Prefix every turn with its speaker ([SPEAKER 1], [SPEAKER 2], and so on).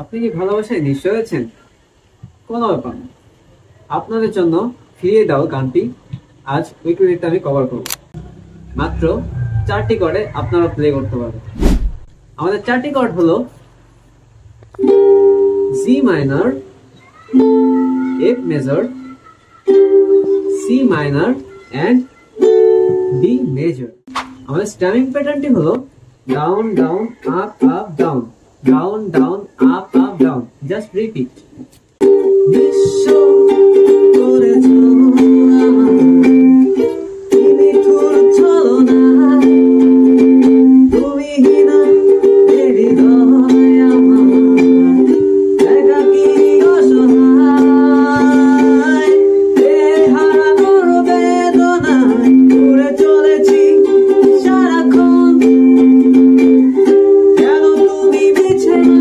[SPEAKER 1] আপনি কি ভালোবাসায় নিঃস্ব হয়েছেন? কোনো ব্যাপার না, আপনাদের জন্য ফিরিয়ে দাও গানটি আজ উইকিপিডিয়াতে আমি কভার করব। মাত্র 4টি কর্ডে আপনারা প্লে করতে পারবেন। আমাদের 4টি কর্ড হলো G minor, F major, C minor and D major. আমাদের স্ট্যামিং প্যাটার্নটি হলো down down up up down, down down up up down. Just repeat. নিঃস্ব